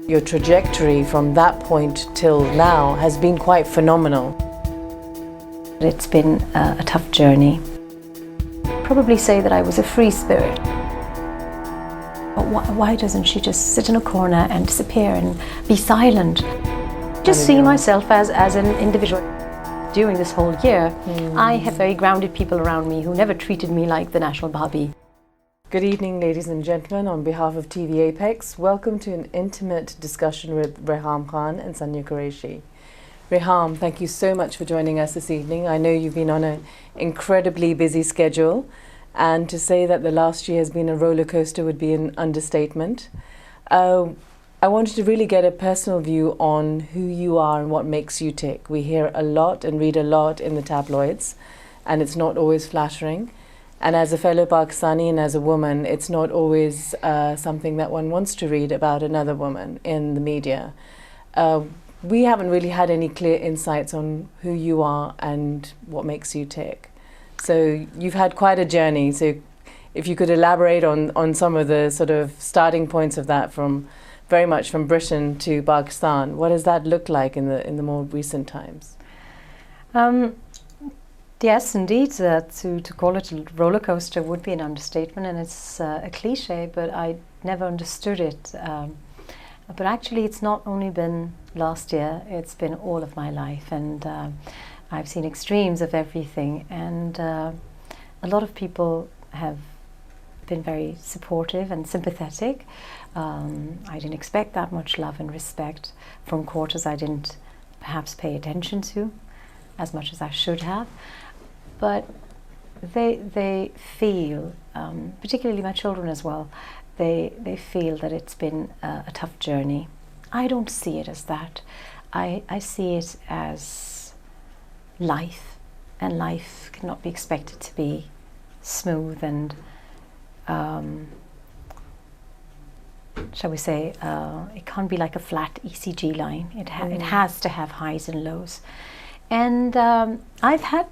Your trajectory from that point till now has been quite phenomenal. It's been a tough journey. Probably say that I was a free spirit. But why doesn't she just sit in a corner and disappear and be silent? Just see myself as an individual. During this whole year, I have very grounded people around me who never treated me like the national Barbie. Good evening, ladies and gentlemen. On behalf of TVapex, welcome to an intimate discussion with Reham Khan and Sanya Qureshi. Reham, thank you so much for joining us this evening. I know you've been on an incredibly busy schedule, and to say that the last year has been a roller coaster would be an understatement. I wanted to really get a personal view on who you are and what makes you tick. We hear a lot and read a lot in the tabloids, and it's not always flattering. And as a fellow Pakistani and as a woman, it's not always something that one wants to read about another woman in the media. We haven't really had any clear insights on who you are and what makes you tick. So you've had quite a journey. So if you could elaborate on some of the sort of starting points of that, from very much from Britain to Pakistan, what does that look like in the more recent times? Yes, indeed. To call it a roller coaster would be an understatement, and it's a cliche, but I never understood it. But actually, it's not only been last year, it's been all of my life, and I've seen extremes of everything, and a lot of people have been very supportive and sympathetic. I didn't expect that much love and respect from quarters I didn't perhaps pay attention to as much as I should have. But they feel, particularly my children as well, they feel that it's been a tough journey. I don't see it as that. I see it as life, and life cannot be expected to be smooth and, shall we say, it can't be like a flat ECG line. It has to have highs and lows. And I've had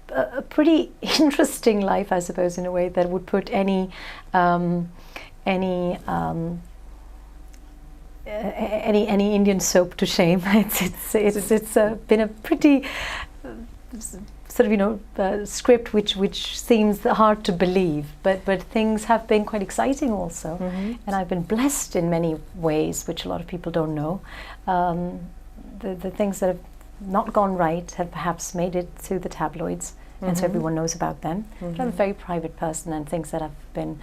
a pretty interesting life, I suppose, in a way that would put any Indian soap to shame. It's been a pretty sort of script which seems hard to believe, but things have been quite exciting also, and I've been blessed in many ways, which a lot of people don't know. The things that have not gone right have perhaps made it to the tabloids, and so everyone knows about them. But I'm a very private person, and things that have been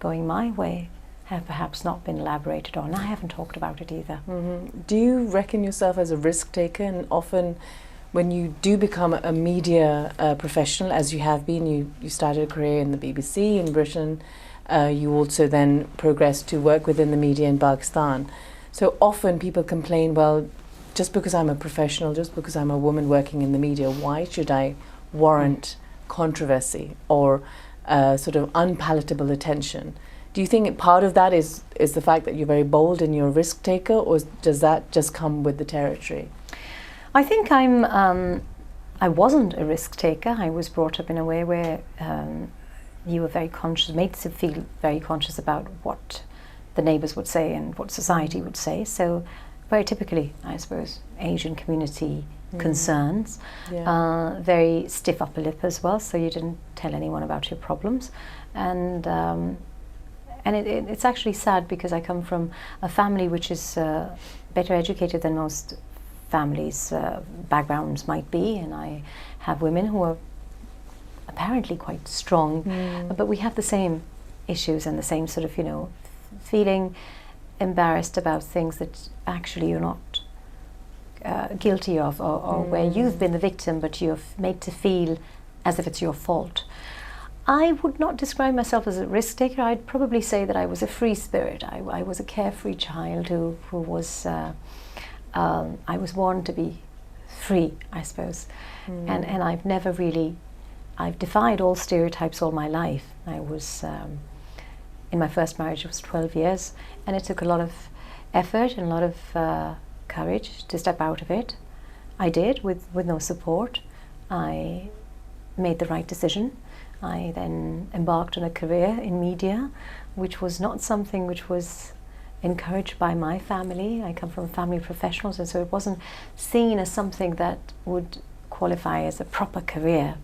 going my way have perhaps not been elaborated on. I haven't talked about it either. Do you reckon yourself as a risk taker? And often when you do become a media professional, as you have been, you started a career in the BBC in Britain, you also then progressed to work within the media in Pakistan. So often people complain, well, just because I'm a professional, just because I'm a woman working in the media, why should I warrant controversy or sort of unpalatable attention? Do you think part of that is the fact that you're very bold and you're a risk taker, or does that just come with the territory? I think I wasn't a risk taker. I was brought up in a way where you were very conscious, made to feel very conscious about what the neighbours would say and what society would say. So very typically, I suppose, Asian community concerns. Very stiff upper lip as well, so you didn't tell anyone about your problems. And it's actually sad, because I come from a family which is better educated than most families' backgrounds might be, and I have women who are apparently quite strong, but we have the same issues and the same sort of, feeling embarrassed about things that actually you're not guilty of, or where you've been the victim but you're made to feel as if it's your fault. I would not describe myself as a risk taker. I'd probably say that I was a free spirit. I was a carefree child who was I was born to be free, I suppose. And I've never really, I've defied all stereotypes all my life. I was in my first marriage, it was 12 years, and it took a lot of effort and a lot of courage to step out of it. I did, with no support. I made the right decision. I then embarked on a career in media, which was not something which was encouraged by my family. I come from a family of professionals, and so it wasn't seen as something that would qualify as a proper career.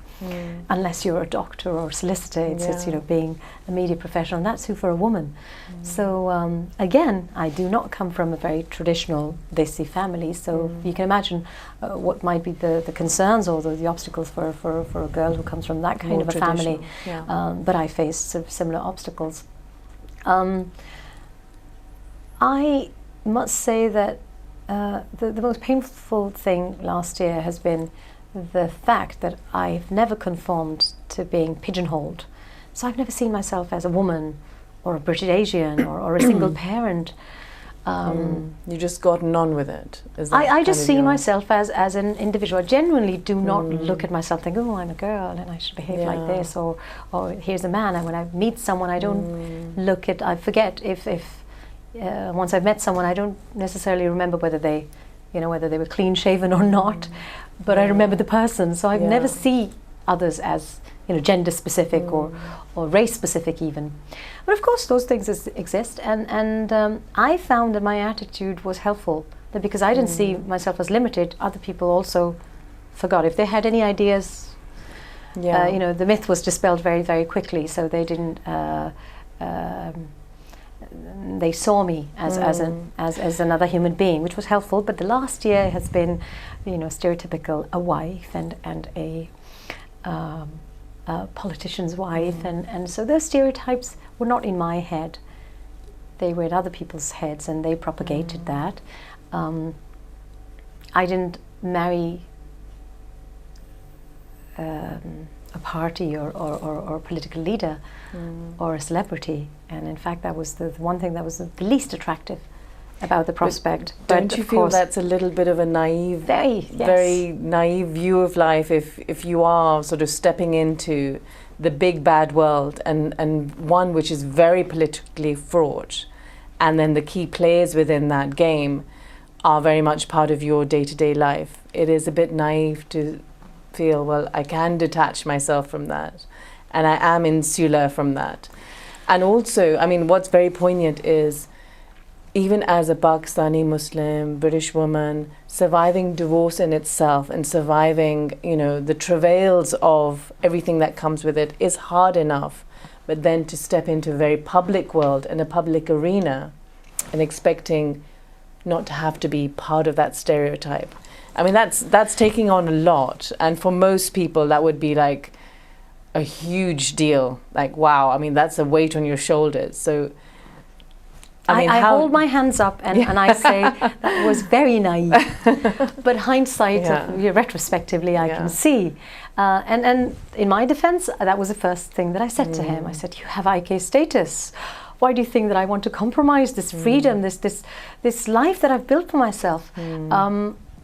Unless you're a doctor or a solicitor, it's being a media professional, and that's who for a woman. So again, I do not come from a very traditional Desi family, so you can imagine what might be the concerns or the obstacles for a girl who comes from that kind of a family. But I faced sort of similar obstacles. I must say that the most painful thing last year has been the fact that I've never conformed to being pigeonholed. So I've never seen myself as a woman or a British Asian or a single parent. You just gotten on with it. I just see myself as an individual. I genuinely do not look at myself thinking, oh, I'm a girl and I should behave like this, or here's a man. And when I meet someone, I don't I forget if once I've met someone, I don't necessarily remember whether they were clean shaven or not, but I remember the person. So I've never see others as gender specific or race specific even. But of course those things exist, and I found that my attitude was helpful, that because I didn't see myself as limited, other people also forgot. If they had any ideas, the myth was dispelled very, very quickly, so they didn't they saw me as another human being, which was helpful. But the last year has been, stereotypical, a wife and a politician's wife, and so those stereotypes were not in my head; they were in other people's heads, and they propagated that. I didn't marry a party or a political leader or a celebrity, and in fact that was the one thing that was the least attractive about the prospect. But don't you feel that's a little bit of a naive, very naive view of life if you are sort of stepping into the big bad world and one which is very politically fraught, and then the key players within that game are very much part of your day-to-day life? It is a bit naive to feel, well, I can detach myself from that, and I am insular from that. And also, I mean, what's very poignant is, even as a Pakistani Muslim, British woman, surviving divorce in itself and surviving, the travails of everything that comes with it is hard enough. But then to step into a very public world and a public arena and expecting not to have to be part of that stereotype. I mean, that's taking on a lot. And for most people, that would be like a huge deal. Like, wow, I mean, that's a weight on your shoulders. So I hold my hands up and I say that was very naive. But hindsight, retrospectively, I can see. And in my defense, that was the first thing that I said to him. I said, you have IK status. Why do you think that I want to compromise this freedom, this life that I've built for myself?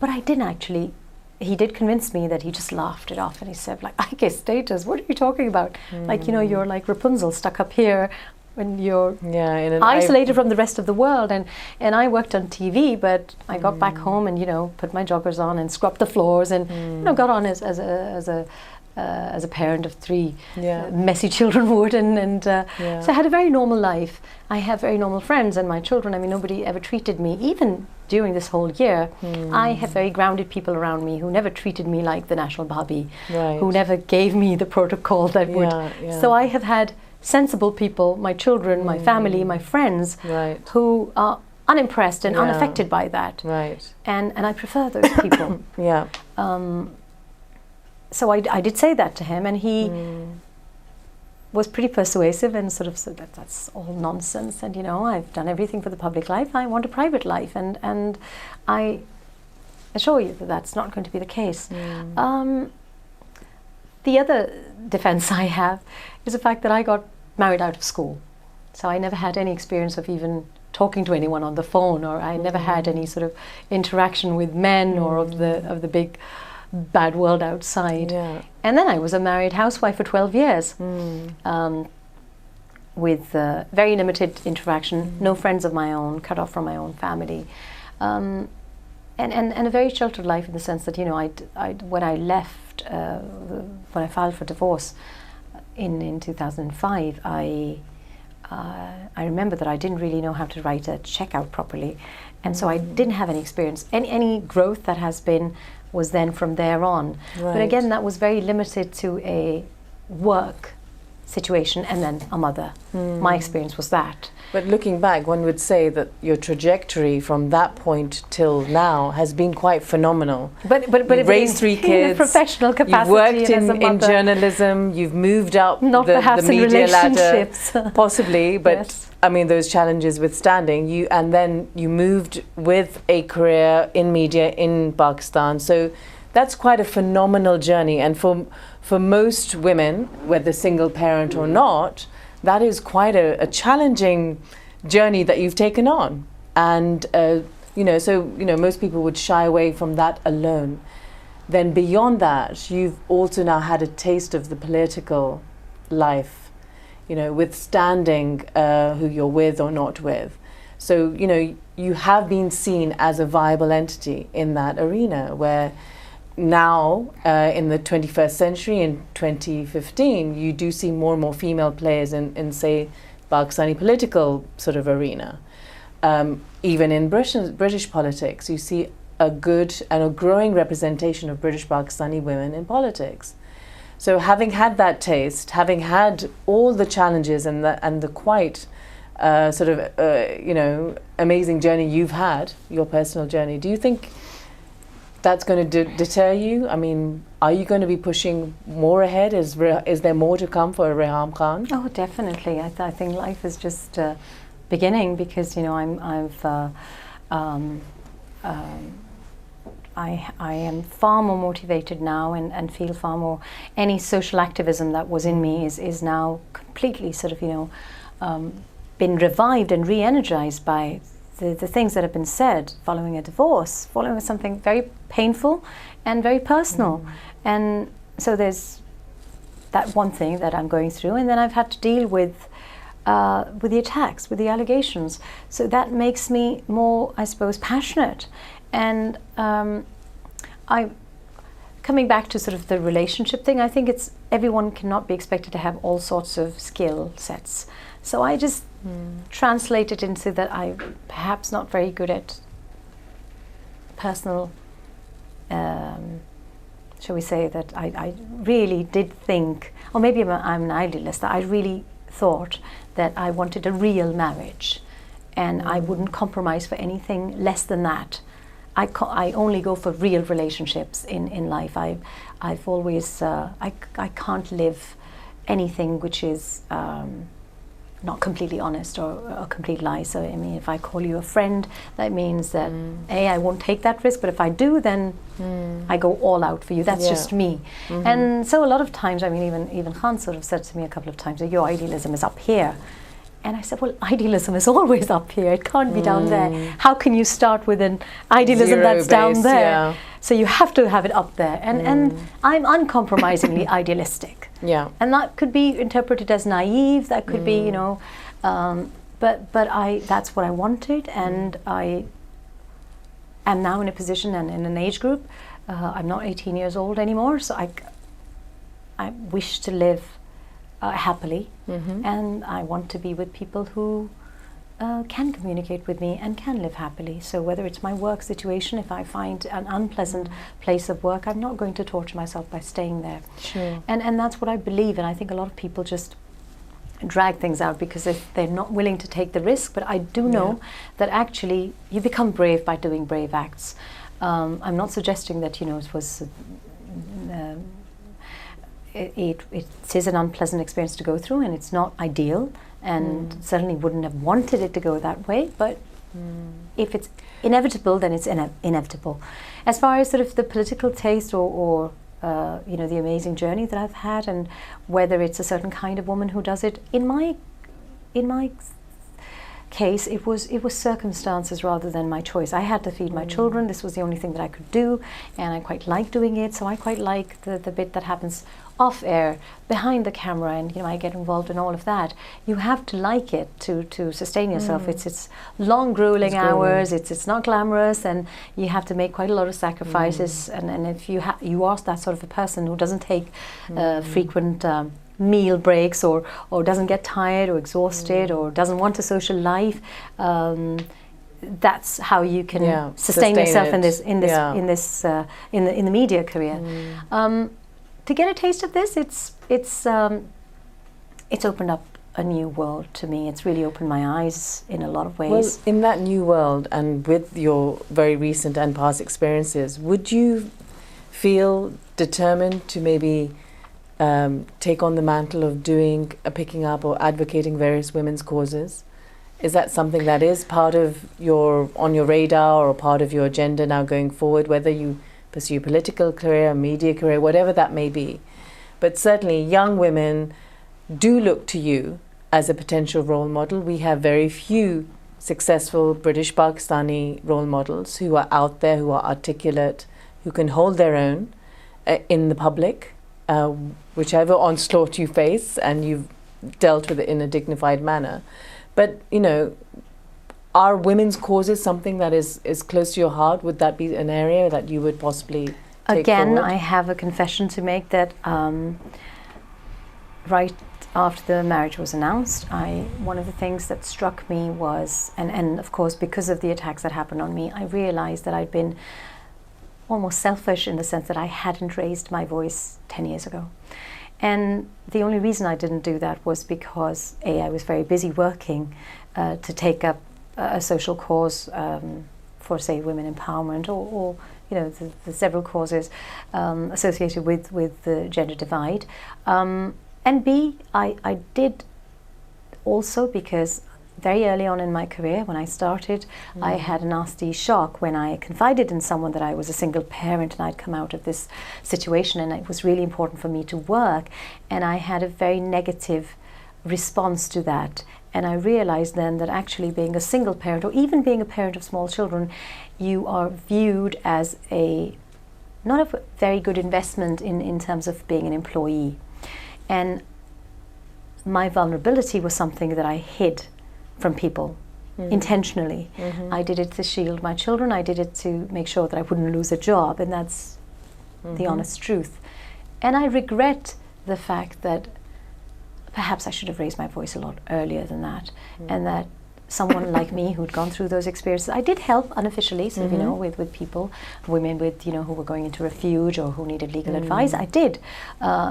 But I didn't actually. He did convince me that he just laughed it off, and he said, like, IK status, what are you talking about? Like, you're like Rapunzel stuck up here when you're isolated from the rest of the world. And I worked on TV, but I got back home and, put my joggers on and scrubbed the floors and, got on as a parent of three messy children would. And so I had a very normal life. I have very normal friends, and my children, I mean, nobody ever treated me, even during this whole year. I have very grounded people around me who never treated me like the national Bhabhi, who never gave me the protocol that would. So I have had sensible people, my children, my family, my friends, who are unimpressed and unaffected by that. And I prefer those people. So I did say that to him, and he was pretty persuasive and sort of said that that's all nonsense, and I've done everything for the public life, I want a private life, and I assure you that that's not going to be the case. The other defense I have is the fact that I got married out of school, so I never had any experience of even talking to anyone on the phone, or I never had any sort of interaction with men or of the big bad world outside. And then I was a married housewife for 12 years with very limited interaction, no friends of my own, cut off from my own family, and a very sheltered life in the sense that when I left, when I filed for divorce in 2005, I I remember that I didn't really know how to write a checkout properly, and so I didn't have any experience. Any growth that has been was then from there on. Right. But again, that was very limited to a work situation and then a mother. My experience was that. But looking back, one would say that your trajectory from that point till now has been quite phenomenal. But you've raised 3 kids, in a professional capacity, you've worked and as a in mother. journalism, you've moved up Not the perhaps in media ladder, relationships. possibly, but Yes. I mean, those challenges withstanding, and then you moved with a career in media in Pakistan. So that's quite a phenomenal journey. And for most women, whether single parent or not, that is quite a challenging journey that you've taken on. And, most people would shy away from that alone. Then beyond that, you've also now had a taste of the political life, withstanding who you're with or not with. So, you have been seen as a viable entity in that arena, where now, in the 21st century, in 2015, you do see more and more female players in say, Pakistani political sort of arena. Even in British politics, you see a good and a growing representation of British Pakistani women in politics. So having had that taste, having had all the challenges and the quite amazing journey you've had, your personal journey, do you think that's going to deter you? I mean, are you going to be pushing more ahead? Is there more to come for Reham Khan? Oh, definitely. I think life is just beginning, because I am far more motivated now, and feel far more. Any social activism that was in me is now completely sort of been revived and re-energized by the things that have been said following a divorce, following something very painful and very personal. And so there's that one thing that I'm going through, and then I've had to deal with the attacks, with the allegations. So that makes me more, I suppose, passionate. And coming back to sort of the relationship thing, I think everyone cannot be expected to have all sorts of skill sets. So I just translate it into that I'm perhaps not very good at personal, shall we say that I really did think, or maybe I'm an idealist, that I really thought that I wanted a real marriage, and I wouldn't compromise for anything less than that. I only go for real relationships in life. I've always, I can't live anything which is not completely honest or a complete lie. So I mean, if I call you a friend, that means that I won't take that risk, but if I do, then I go all out for you. That's just me. And so a lot of times, I mean, even Khan sort of said to me a couple of times, your idealism is up here. And I said, well, idealism is always up here. It can't be down there. How can you start with an idealism that's down there? Yeah. So you have to have it up there. And I'm uncompromisingly idealistic. Yeah. And that could be interpreted as naive. That could be, but that's what I wanted. And I am now in a position and in an age group. I'm not 18 years old anymore. So I wish to live happily, and I want to be with people who can communicate with me and can live happily. So whether it's my work situation, if I find an unpleasant place of work, I'm not going to torture myself by staying there. Sure. And that's what I believe, and I think a lot of people just drag things out because they're not willing to take the risk. But I do know that actually you become brave by doing brave acts. I'm not suggesting that it was it is an unpleasant experience to go through, and it's not ideal, and certainly wouldn't have wanted it to go that way, but if it's inevitable, then it's inevitable. As far as sort of the political taste or the amazing journey that I've had, and whether it's a certain kind of woman who does it, in my case, it was circumstances rather than my choice. I had to feed my children. This was the only thing that I could do, and I quite like doing it. So I quite like the bit that happens off air, behind the camera, and I get involved in all of that. You have to like it to sustain yourself. It's long, grueling hours. It's not glamorous, and you have to make quite a lot of sacrifices. And if you are that sort of a person who doesn't take frequent meal breaks, or doesn't get tired or exhausted, or doesn't want a social life. That's how you can sustain yourself in the media career. To get a taste of this, it's opened up a new world to me. It's really opened my eyes in a lot of ways. Well, in that new world, and with your very recent and past experiences, would you feel determined to maybe take on the mantle of picking up or advocating various women's causes? Is that something that is part of on your radar or part of your agenda now going forward, whether you pursue a political career, a media career, whatever that may be? But certainly young women do look to you as a potential role model. We have very few successful British Pakistani role models who are out there, who are articulate, who can hold their own in the public, whichever onslaught you face, and you've dealt with it in a dignified manner. But, are women's causes something that is close to your heart? Would that be an area that you would possibly take forward? I have a confession to make that right after the marriage was announced, one of the things that struck me was, and of course because of the attacks that happened on me, I realized that I'd been almost selfish in the sense that I hadn't raised my voice 10 years ago. And the only reason I didn't do that was because I was very busy working to take up a social cause for, say, women empowerment, or the several causes associated with the gender divide. And B, I did also because very early on in my career, when I started, I had a nasty shock when I confided in someone that I was a single parent and I'd come out of this situation, and it was really important for me to work, and I had a very negative response to that. And I realized then that actually being a single parent, or even being a parent of small children, you are viewed as not a very good investment in terms of being an employee. And my vulnerability was something that I hid from people intentionally. I did it to shield my children. I did it to make sure that I wouldn't lose a job, and that's the honest truth. And I regret the fact that perhaps I should have raised my voice a lot earlier than that, and that someone like me who'd gone through those experiences, I did help unofficially, so with people, women with who were going into refuge or who needed legal advice. I did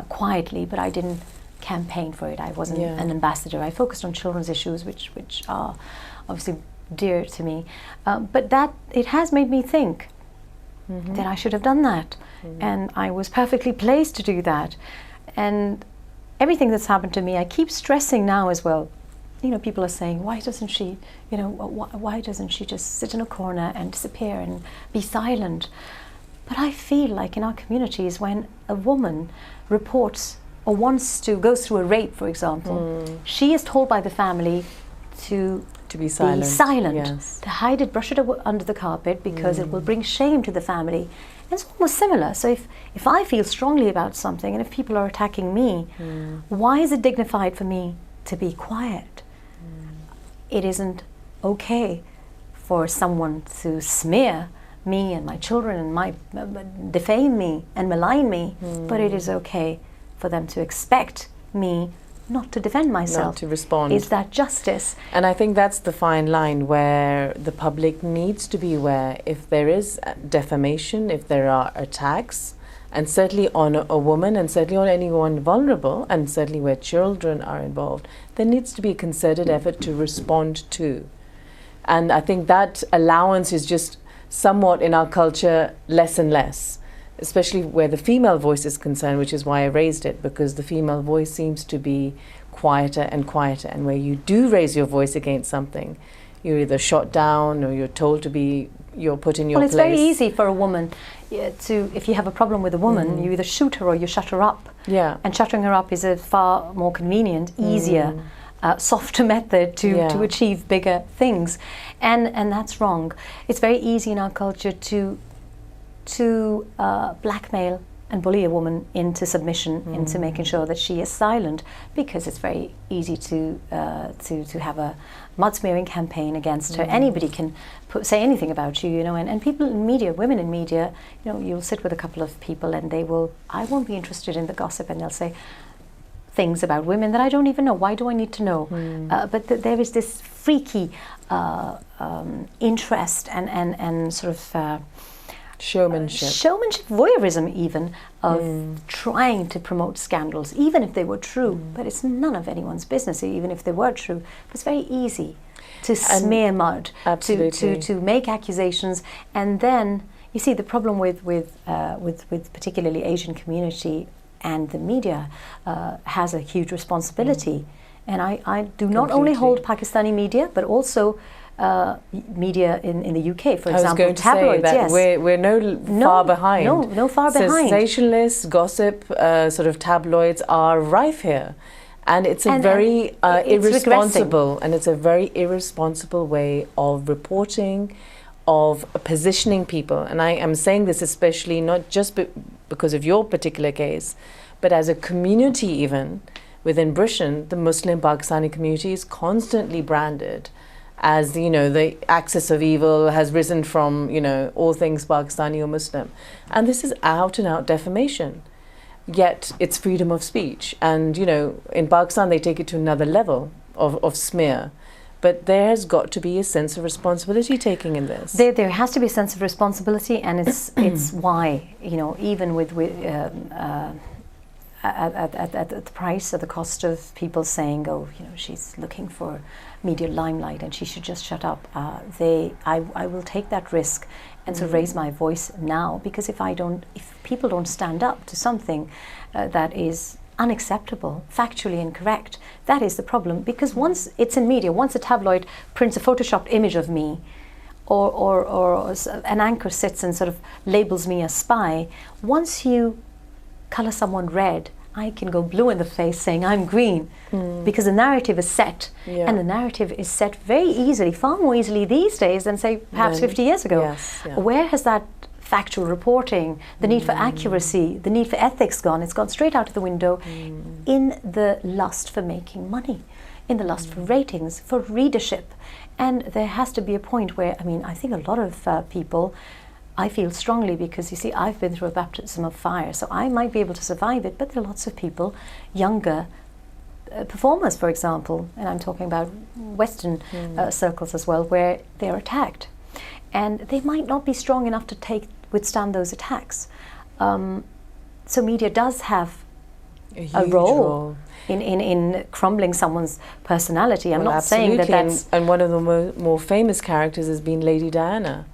quietly, but I didn't campaign for it. I wasn't an ambassador. I focused on children's issues, which are obviously dear to me. But that it has made me think that I should have done that, and I was perfectly placed to do that. And everything that's happened to me, I keep stressing now as well. People are saying, why doesn't she, why doesn't she just sit in a corner and disappear and be silent? But I feel like in our communities, when a woman reports or wants to go through a rape, for example, she is told by the family to be silent, yes. To hide it, brush it under the carpet, because it will bring shame to the family. And it's almost similar. So if I feel strongly about something, and if people are attacking me, why is it dignified for me to be quiet? It isn't okay for someone to smear me and my children and defame me and malign me, but it is okay for them to expect me not to defend myself. Not to respond. Is that justice? And I think that's the fine line where the public needs to be aware. If there is defamation, if there are attacks, and certainly on a woman, and certainly on anyone vulnerable, and certainly where children are involved, there needs to be a concerted effort to respond to. And I think that allowance is just somewhat in our culture less and less, especially where the female voice is concerned, which is why I raised it, because the female voice seems to be quieter and quieter. And where you do raise your voice against something, you're either shot down or you're told to be, you're put in your place. Well, it's very easy for a woman to, if you have a problem with a woman, you either shoot her or you shut her up. Yeah. And shutting her up is a far more convenient, easier, softer method to achieve bigger things. And that's wrong. It's very easy in our culture to blackmail and bully a woman into submission, into making sure that she is silent, because it's very easy to have a mud smearing campaign against her. Anybody can say anything about you, and people in media, women in media, you'll sit with a couple of people and I won't be interested in the gossip, and they'll say, things about women that I don't even know. Why do I need to know? But there is this freaky interest and sort of showmanship, voyeurism even, of trying to promote scandals, even if they were true. But it's none of anyone's business, even if they were true. But it's very easy to smear mud, to make accusations, and then you see the problem with particularly Asian community and the media has a huge responsibility. And I do not only hold Pakistani media, but also media in the UK, for example, I was going to tabloids. say that we're far behind. No far behind. Sensationalist gossip, sort of tabloids are rife here. And it's a very irresponsible, and it's a very irresponsible way of reporting, of positioning people. And I am saying this especially not just because of your particular case, but as a community even within Britain, the Muslim Pakistani community is constantly branded as, you know, the axis of evil has risen from, you know, all things Pakistani or Muslim. And this is out and out defamation. Yet it's freedom of speech. And, you know, in Pakistan, they take it to another level of smear. But there has got to be a sense of responsibility taking in this. There has to be a sense of responsibility, and it's why, you know, even at the price, at the cost of people saying, oh, you know, she's looking for media limelight and she should just shut up. I will take that risk and sort of raise my voice now, because if people don't stand up to something that is unacceptable, factually incorrect, that is the problem. Because once it's in media, once a tabloid prints a photoshopped image of me, or an anchor sits and sort of labels me a spy, once you color someone red, I can go blue in the face saying I'm green, because the narrative is set, and the narrative is set very easily, far more easily these days than say perhaps 50 years ago. Yes, yeah. Where has that factual reporting, the need for accuracy, the need for ethics gone? It's gone straight out of the window in the lust for making money, in the lust for ratings, for readership. And there has to be a point where, I mean, I think a lot of people, I feel strongly, because you see, I've been through a baptism of fire, so I might be able to survive it, but there are lots of people, younger performers, for example, and I'm talking about Western circles as well, where they're attacked. And they might not be strong enough to withstand those attacks. So media does have a role in crumbling someone's personality. I'm not saying that that's... And one of the more famous characters has been Lady Diana,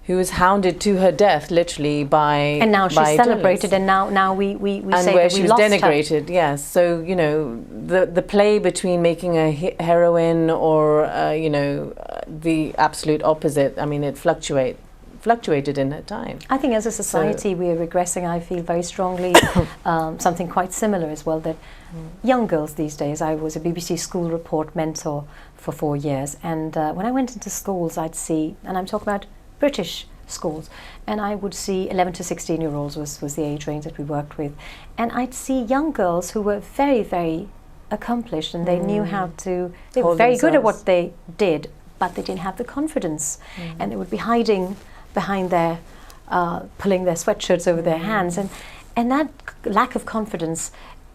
who was hounded to her death, literally, by... And now she's celebrated, and now we say that we lost her. And where she was denigrated, yes. So, you know, the play between making a heroine or, you know, the absolute opposite, I mean, it fluctuated in her time. I think as a society we are regressing. I feel very strongly something quite similar as well, that young girls these days, I was a BBC school report mentor for 4 years, and when I went into schools I'd see, and I'm talking about British schools, and I would see 11 to 16-year-olds was the age range that we worked with, and I'd see young girls who were very, very accomplished, and they knew how to, they were very good at what they did, but they didn't have the confidence, and they would be hiding behind their, pulling their sweatshirts over their hands, and that lack of confidence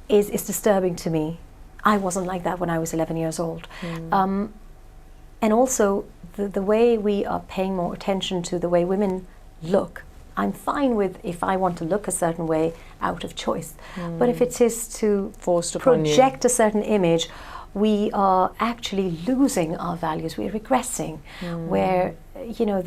is disturbing to me. I wasn't like that when I was 11 years old. And also, the way we are paying more attention to the way women look. I'm fine with if I want to look a certain way out of choice. But if it is to project a certain image, we are actually losing our values. We're regressing. Where, you know,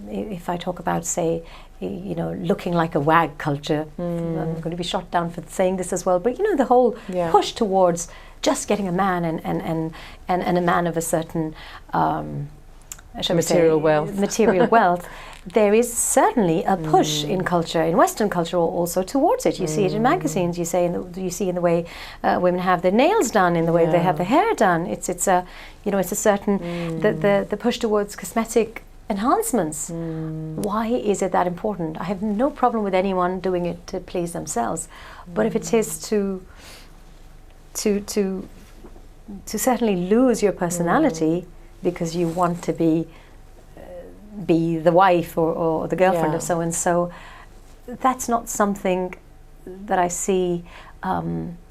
if I talk about, say, you know, looking like a wag culture, I'm going to be shot down for saying this as well, but, you know, the whole push towards just getting a man and a man of a certain material wealth. There is certainly a push in culture, in Western culture also, towards it. You see it in magazines. You see in the way women have their nails done, in the way they have their hair done. It's a, you know, it's a certain the push towards cosmetic enhancements. Why is it that important? I have no problem with anyone doing it to please themselves, but if it is to certainly lose your personality because you want to be the wife or the girlfriend of so and so, that's not something that I see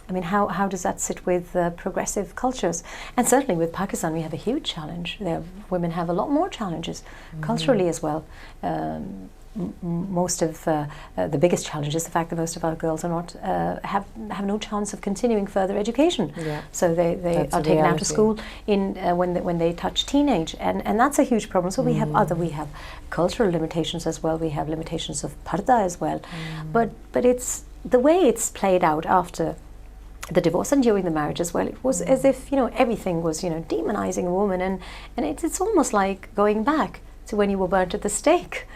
I mean, how does that sit with progressive cultures? And certainly with Pakistan, we have a huge challenge. Women have a lot more challenges culturally as well. Most of the biggest challenge is the fact that most of our girls are not have no chance of continuing further education. Yeah. So they are taken out of school when they touch teenage, and that's a huge problem. So we have cultural limitations as well. We have limitations of parda as well. But it's the way it's played out after the divorce and during the marriage as well. It was as if everything was demonizing a woman, and it's almost like going back to when you were burnt at the stake.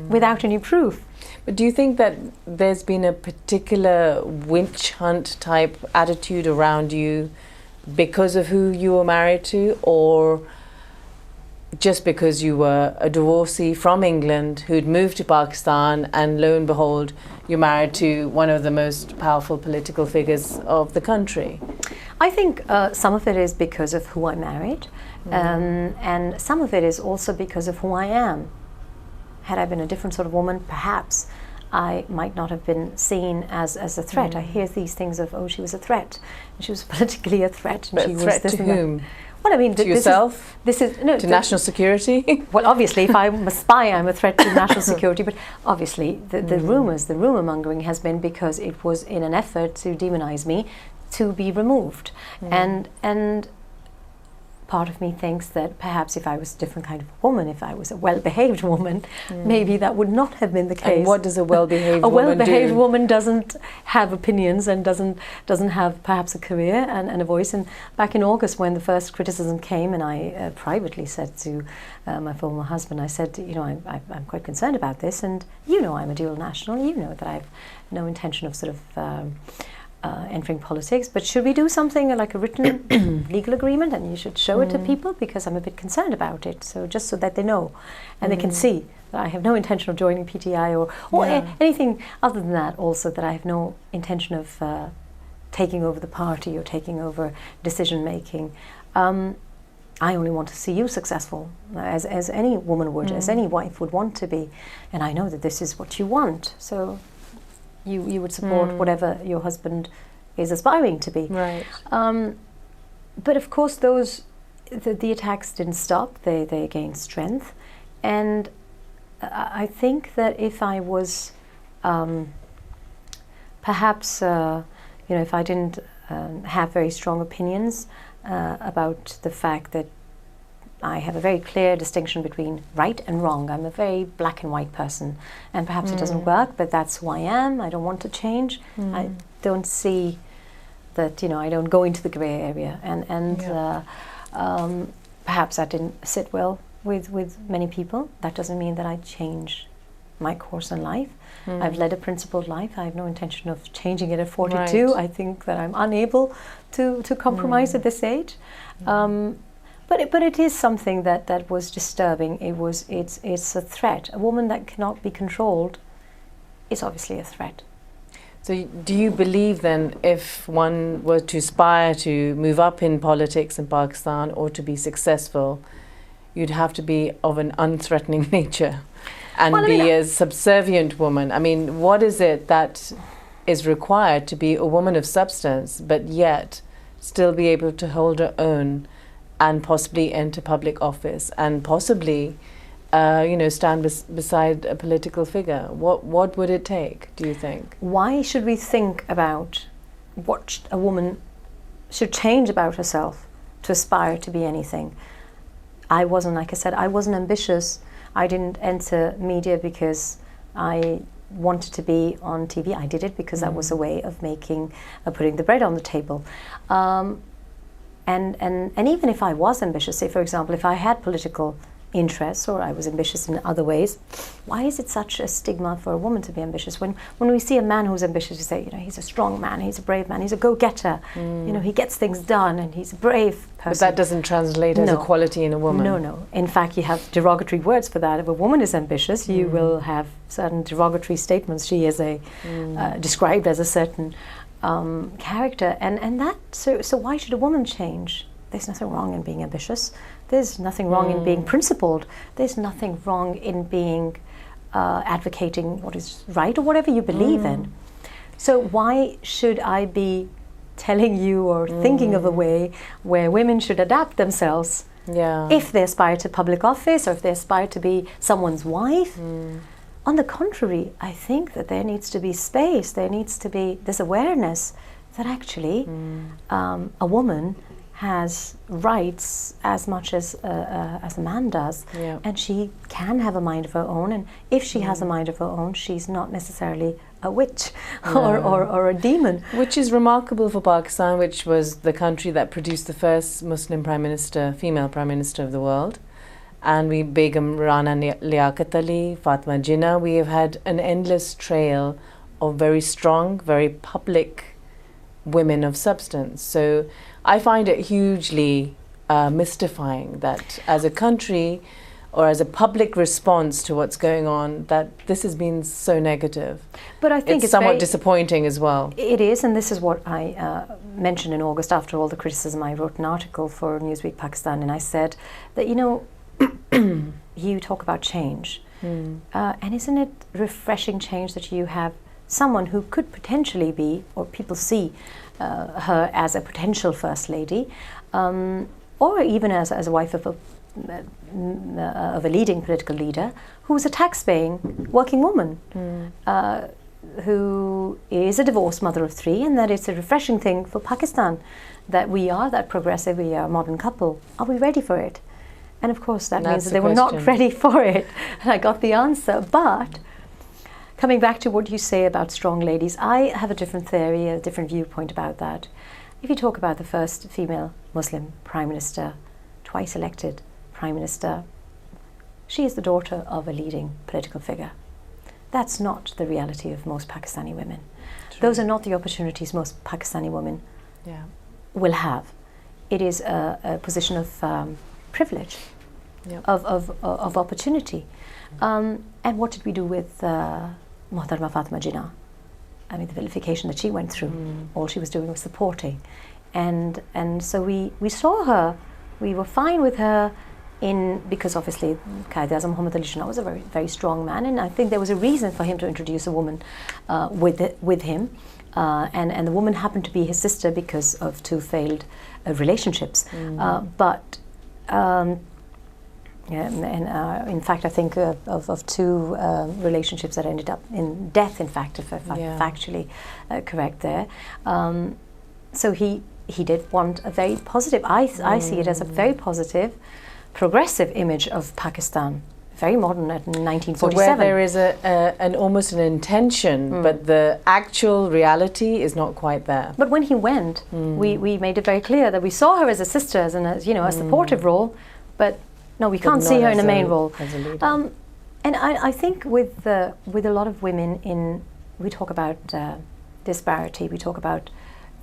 Without any proof. But do you think that there's been a particular witch hunt type attitude around you because of who you were married to, or just because you were a divorcee from England who'd moved to Pakistan, and lo and behold, you're married to one of the most powerful political figures of the country? I think some of it is because of who I married, and some of it is also because of who I am. Had I been a different sort of woman, perhaps I might not have been seen as a threat. I hear these things of, she was a threat. And she was politically a threat. And but she a threat was to whom? Well, I mean, to yourself? No, to national security? Well, obviously, if I'm a spy, I'm a threat to national security. But obviously, the rumours, the rumour mongering has been because it was in an effort to demonize me, to be removed. And part of me thinks that perhaps if I was a different kind of woman, if I was a well-behaved woman, maybe that would not have been the case. And what does a well-behaved woman do? A well-behaved woman doesn't have opinions and doesn't have perhaps a career and a voice. And back in August, when the first criticism came, and I privately said to my former husband, I said, I'm quite concerned about this, and I'm a dual national, that I have no intention of sort of entering politics, but should we do something like a written legal agreement, and you should show it to people, because I'm a bit concerned about it, so just so that they know and they can see that I have no intention of joining PTI or anything other than that, also that I have no intention of taking over the party or taking over decision making. I only want to see you successful, as any woman would, as any wife would want to be, and I know that this is what you want, so you would support whatever your husband is aspiring to be. Right. But of course, the attacks didn't stop. They gained strength, and I think that if I was perhaps if I didn't have very strong opinions about the fact that I have a very clear distinction between right and wrong. I'm a very black and white person, and perhaps it doesn't work, but that's who I am. I don't want to change. I don't see that, I don't go into the grey area, and perhaps that didn't sit well with many people. That doesn't mean that I change my course in life. I've led a principled life. I have no intention of changing it at 42. Right. I think that I'm unable to compromise at this age. But it is something that was disturbing. It's a threat. A woman that cannot be controlled is obviously a threat. So do you believe then, if one were to aspire to move up in politics in Pakistan or to be successful, you'd have to be of an unthreatening nature and be a subservient woman? I mean, what is it that is required to be a woman of substance, but yet still be able to hold her own and possibly enter public office and possibly, stand beside a political figure? What would it take, do you think? Why should we think about what a woman should change about herself to aspire to be anything? Like I said, I wasn't ambitious. I didn't enter media because I wanted to be on TV. I did it because that was a way of putting the bread on the table. And even if I was ambitious, say for example, if I had political interests or I was ambitious in other ways, why is it such a stigma for a woman to be ambitious? When we see a man who's ambitious, we say, he's a strong man, he's a brave man, he's a go-getter, he gets things done and he's a brave person. But that doesn't translate as a quality in a woman. No. In fact, you have derogatory words for that. If a woman is ambitious, you will have certain derogatory statements. She is described as a certain character, and that so why should a woman change? There's nothing wrong in being ambitious. There's nothing wrong in being principled. There's nothing wrong in being advocating what is right or whatever you believe in. So why should I be telling you or thinking of a way where women should adapt themselves if they aspire to public office or if they aspire to be someone's wife. On the contrary, I think that there needs to be space, there needs to be this awareness that actually a woman has rights as much as a man does, and she can have a mind of her own, and if she has a mind of her own, she's not necessarily a witch or a demon. Which is remarkable for Pakistan, which was the country that produced the first Muslim Prime Minister, female Prime Minister of the world. And we, Begum Rana Liaquat Ali, Fatma Jinnah, we have had an endless trail of very strong, very public women of substance. So I find it hugely mystifying that as a country or as a public response to what's going on, that this has been so negative. But I think it's somewhat disappointing as well. It is, and this is what I mentioned in August after all the criticism. I wrote an article for Newsweek Pakistan, and I said that, you know, you talk about change, and isn't it refreshing change that you have someone who could potentially be, or people see her as a potential first lady, or even as a wife of a leading political leader, who's a tax-paying working woman, who is a divorced mother of 3, and that it's a refreshing thing for Pakistan that we are that progressive, we are a modern couple. Are we ready for it? And of course that means that they were not ready for it. And I got the answer. But coming back to what you say about strong ladies, I have a different theory, a different viewpoint about that. If you talk about the first female Muslim Prime Minister, twice elected Prime Minister, she is the daughter of a leading political figure. That's not the reality of most Pakistani women. True. Those are not the opportunities most Pakistani women will have. It is a position of privilege, of opportunity. And what did we do with Muhtarama Fatma Jinnah? I mean, the vilification that she went through, all she was doing was supporting. And so we saw her, we were fine with her, because obviously Qaid-e-Azam Muhammad Ali Jinnah was a very, very strong man, and I think there was a reason for him to introduce a woman with him. And the woman happened to be his sister because of 2 failed relationships. In fact, I think of 2 relationships that ended up in death, in fact, if I'm factually correct there. So he did want a very positive, I see it as a very positive, progressive image of Pakistan, very modern at 1947. So where there is almost an intention, but the actual reality is not quite there. But when he went, we made it very clear that we saw her as a sister, as a supportive role, but no, we can't see her in a main role. As a leader. And I think with a lot of women, we talk about disparity, we talk about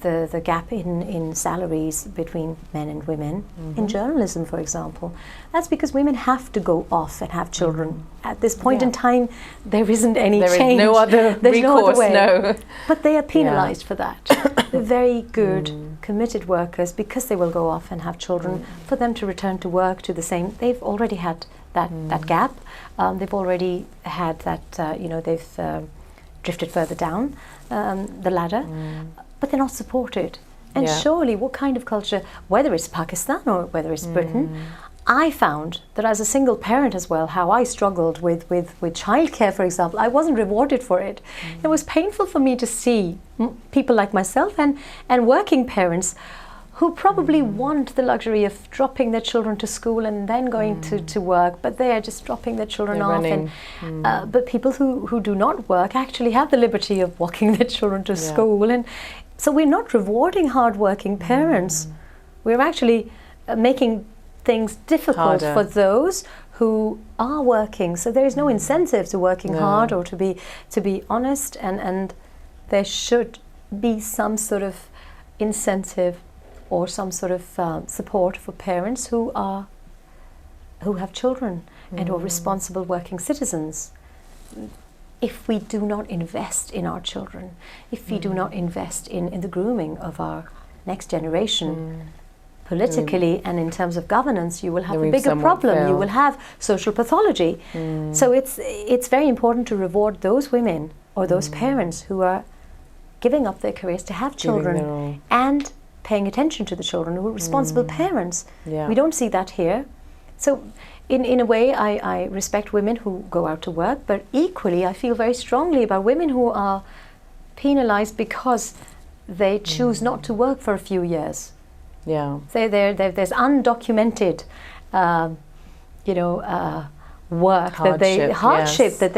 the gap in salaries between men and women. In journalism, for example, that's because women have to go off and have children. At this point in time, there isn't any change. There is no other recourse, no. But they are penalised for that. They're very good, committed workers, because they will go off and have children. For them to return to work to the same, they've already had that gap. They've already had that, they've drifted further down the ladder. But they're not supported. And surely, what kind of culture, whether it's Pakistan or whether it's Britain, I found that as a single parent as well, how I struggled with childcare, for example. I wasn't rewarded for it. It was painful for me to see people like myself and working parents who probably want the luxury of dropping their children to school and then going to work, but they are just dropping their children off. And, but people who do not work actually have the liberty of walking their children to school. And so we're not rewarding hard-working parents. We're actually making things difficult for those who are working. So there is no incentive to working hard or to be honest, and there should be some sort of incentive or some sort of support for parents who have children and who are responsible working citizens. If we do not invest in our children, if we do not invest in the grooming of our next generation, politically and in terms of governance, you will have a bigger problem. You will have social pathology. So it's very important to reward those women or those parents who are giving up their careers to have children and paying attention to the children, who are responsible parents. Yeah. We don't see that here. So in a way, I respect women who go out to work, but equally I feel very strongly about women who are penalized because they choose not to work for a few years. Yeah. There's undocumented, work hardship that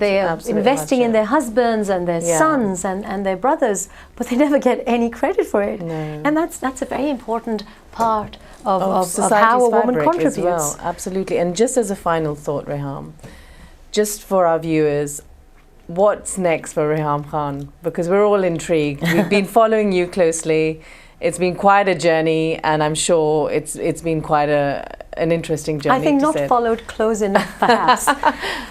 they are investing in their husbands and their sons and their brothers, but they never get any credit for it. No. And that's a very important part of how a woman contributes. As well. Absolutely. And just as a final thought, Reham, just for our viewers, what's next for Reham Khan? Because we're all intrigued. We've been following you closely. It's been quite a journey, and I'm sure it's been quite an interesting journey. I think not followed close enough, perhaps.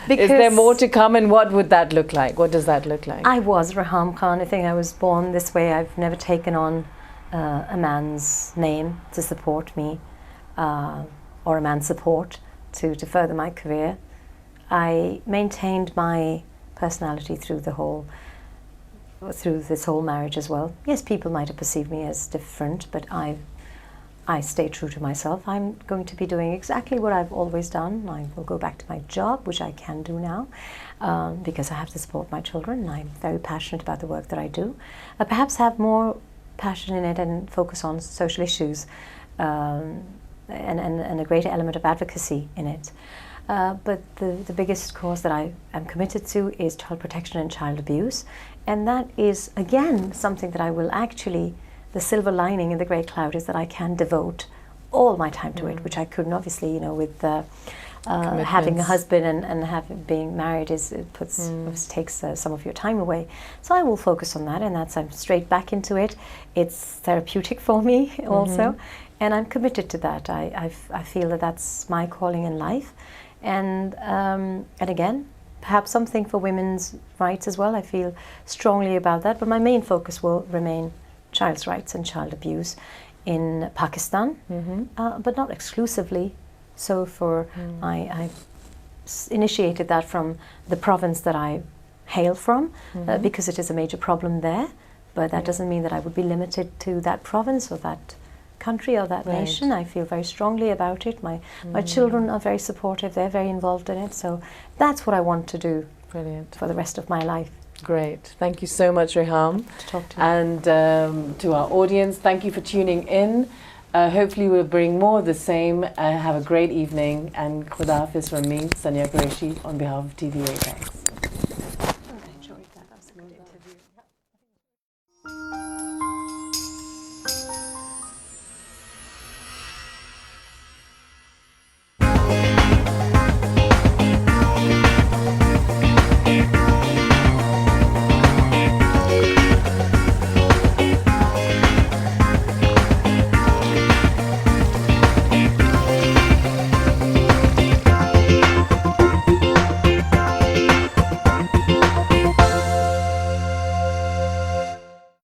Is there more to come, and what would that look like? What does that look like? I was Reham Khan. I think I was born this way. I've never taken on a man's name to support me, or a man's support to further my career. I maintained my personality through this whole marriage as well. Yes, people might have perceived me as different, but I stay true to myself. I'm going to be doing exactly what I've always done. I will go back to my job, which I can do now, because I have to support my children, and I'm very passionate about the work that I do. Perhaps have more passion in it and focus on social issues, and a greater element of advocacy in it. But the biggest cause that I am committed to is child protection and child abuse. And that is, again, something that I will actually, the silver lining in the grey cloud is that I can devote all my time to it, which I couldn't obviously, with having a husband and being married takes some of your time away. So I will focus on that, and I'm straight back into it. It's therapeutic for me also, and I'm committed to that. I feel that that's my calling in life. And again, perhaps something for women's rights as well. I feel strongly about that, but my main focus will remain child's rights and child abuse in Pakistan, but not exclusively. So I initiated that from the province that I hail from, because it is a major problem there, but that doesn't mean that I would be limited to that province or that country or that nation. I feel very strongly about it. My children are very supportive. They're very involved in it. So that's what I want to do. Brilliant. For the rest of my life. Great. Thank you so much, Reham. To talk to you. And to our audience, thank you for tuning in. Hopefully we'll bring more of the same. Have a great evening, and Khuda Hafiz from me, Sanya Qureshi, on behalf of TVapex.